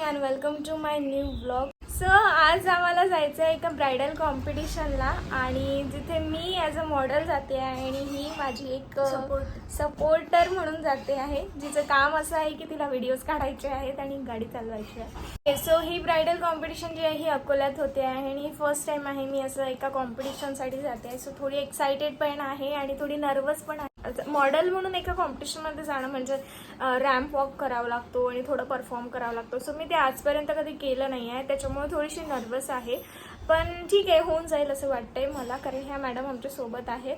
And welcome to my new vlog. So आज आम्हाला जायचं आहे एका ब्रायडल कॉम्पिटिशनला आणि जिथे मी ॲज अ मॉडेल जाते आहे आणि ही माझी एक सपोर्टर म्हणून जाते आहे, जिचं काम असं आहे की तिला व्हिडिओज काढायचे आहेत आणि गाडी चालवायची आहे. सो ही ब्रायडल कॉम्पिटिशन जी आहे ही अकोल्यात होते आहे आणि ही फर्स्ट टाईम आहे मी असं एका कॉम्पिटिशनसाठी जाते आहे. सो थोडी एक्सायटेड पण आहे आणि थोडी नर्वस पण आहे. मॉडेल म्हणून एका कॉम्पिटिशनमध्ये जाणं म्हणजे रॅम्प वॉक करावा लागतो आणि थोडं परफॉर्म करावा लागतो. सो मी ते आजपर्यंत कधी केलं नाही आहे, त्याच्यामुळे थोडीशी नर्वस आहे. पण ठीक आहे, होऊन जाईल असं वाटतंय मला, कारण ह्या मॅडम आमच्या सोबत आहेत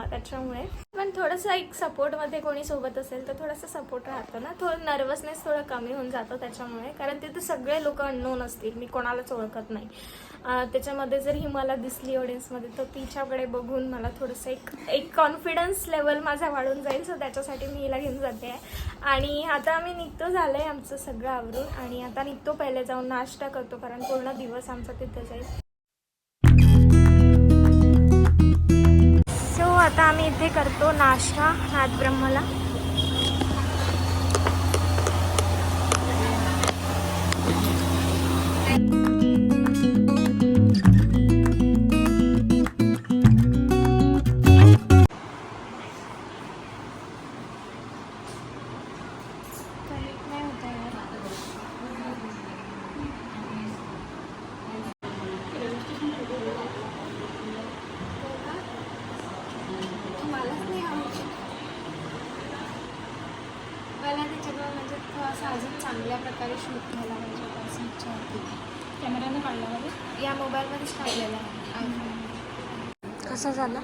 त्याच्यामुळे. पण थोडंसं एक सपोर्टमध्ये कोणी सोबत असेल तर थोडंसं सपोर्ट राहतं ना, थोडं नर्वसनेस थोडं कमी होऊन जातं त्याच्यामुळे. कारण तिथे सगळे लोक अननोन असतील, मी कोणालाच ओळखत नाही. त्याच्यामध्ये जर ही मला दिसली ऑडियन्समध्ये तर तिच्याकडे बघून मला थोडंसं एक कॉन्फिडन्स लेवल माझा वाढून जाईल. सो त्याच्यासाठी मी हिला घेऊन जाते आहे. आणि आता आम्ही निघतो, झालं आहे आमचं सगळं आवरून आणि आता निघतो. पहिले जाऊन नाश्ता करतो कारण पूर्ण दिवस आमचा तिथं जाईल. सो आता आम्ही इथे करतो नाश्ता नाथब्रह्मला. मला त्याच्यामुळे म्हणजे थोडासा अजून चांगल्या प्रकारे शूट घ्यायला पाहिजे असं इच्छा होती. कॅमेराने काढल्यामध्ये या मोबाईलमध्येच काढलेला आहे. कसा झाला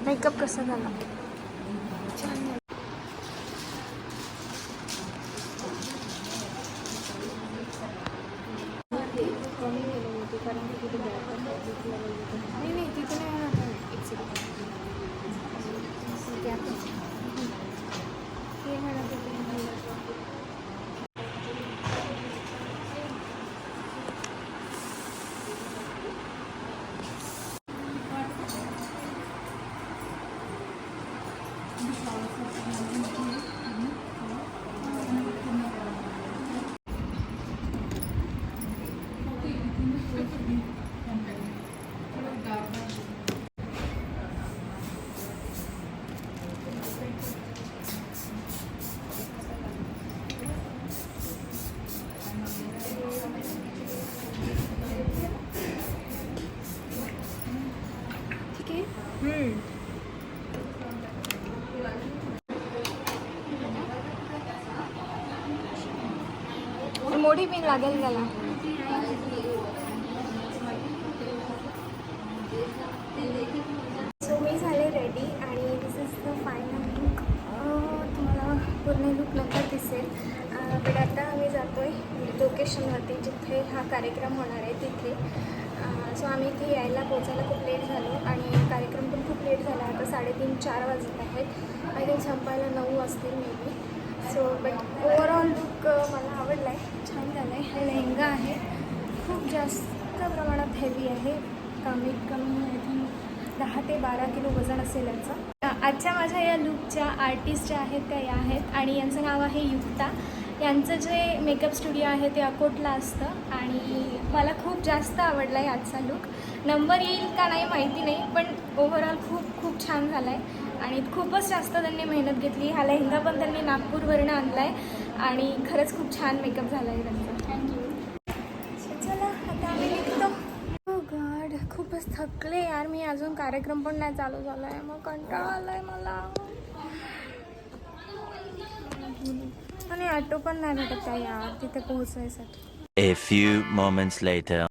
मेकअप, कसा झाला? छान. कमी गेलं होती कारण की तिथे नाही तिथे नाही हे म्हणत होते. मोठी पिन लागेल त्याला. सो मी झाले रेडी आणि दिस इज द फायनल लुक. तुम्हाला पूर्ण लुक नंतर दिसेल. पण आता आम्ही जातो आहे लोकेशनवरती जिथे हा कार्यक्रम होणार आहे तिथे. सो आम्ही इथे यायला पोचायला खूप लेट झालो आणि कार्यक्रम पण खूप लेट झाला. आता 3:30-4 वाजत आहेत. आय थिंक संपायला 9 वाजतील may be. So but overall look मला आवडला आहे, छान झाला आहे. हा लेहंगा आहे, खूप जास्त प्रमाणात हेवी आहे. कमीत कमी आय थिंक 10 ते 12 किलो वजन असेल याचं. आजच्या माझ्या या लुकच्या आर्टिस्ट ज्या आहेत त्या या आहेत आणि यांचं नाव आहे युक्ता. यांचं जे मेकअप स्टुडिओ आहे ते अकोटला असतं आणि मला खूप जास्त आवडला आहे आजचा लुक. नंबर येईल का नाही माहिती नाही, पण ओव्हरऑल खूप छान झाला आहे आणि खूपच जास्त त्यांनी मेहनत घेतली. हा लेहंगा पण त्यांनी नागपूरवरनं आणला आहे आणि खरंच खूप छान मेकअप झाला आहे त्यांचा. थँक्यू. चला आता आम्ही निघतो. हो गॉड, खूपच थकले यार मी. अजून कार्यक्रम पण नाही चालू झाला आहे, मग कंटाळा आला आहे मला. आणि ऑटो पण नाही भेटत आहे यार तिथे पोहोचायसाठी. A few moments later.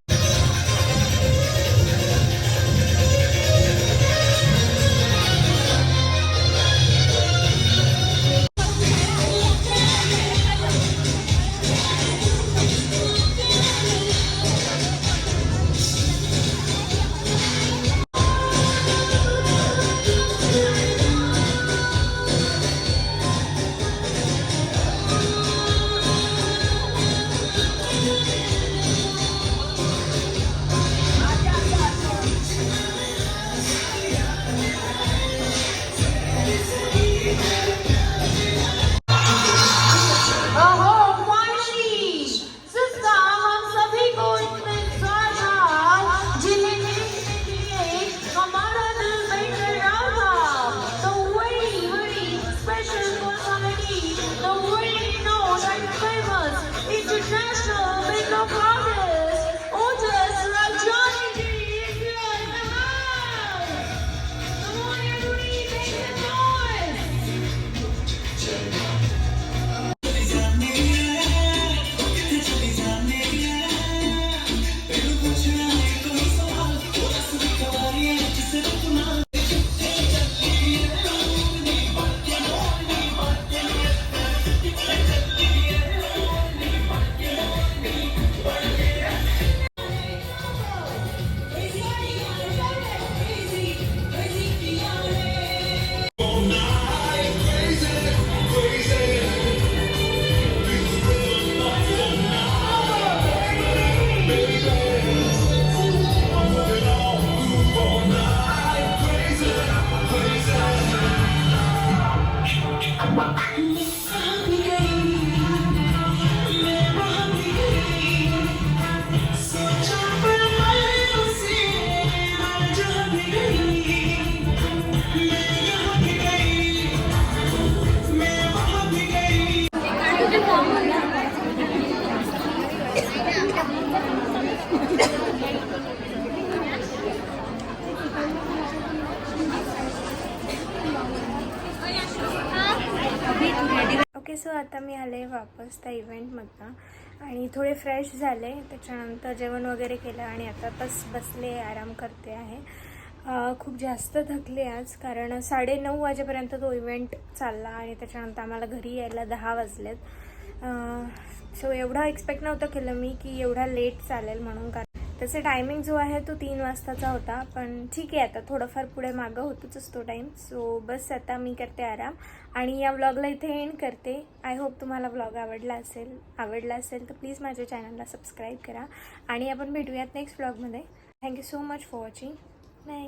आता मी आले वापस त्या इव्हेंटमधनं आणि थोडे फ्रेश झाले. त्याच्यानंतर जेवण वगैरे केलं आणि आता बसले आराम करते आहे. खूप जास्त थकले आज, कारण 9:30 वाजेपर्यंत तो इव्हेंट चालला आणि त्याच्यानंतर आम्हाला घरी यायला 10 वाजलेत. सो एवढं एक्सपेक्ट नव्हतं केलं मी की एवढा लेट चालेल म्हणून, कारण त्याचा टायमिंग जो आहे तो 3 वाजताचा होता. पण ठीक आहे, आता थोडंफार पुढे मागं होतोच असतो टाईम. सो बस आता मी करते आराम आणि या व्लॉगला इथे एंड करते. आय होप तुम्हाला व्लॉग आवडला असेल तर प्लीज माझ्या चॅनलला सबस्क्राईब करा आणि आपण भेटूयात नेक्स्ट व्लॉगमध्ये. Thank you so much for watching. Bye.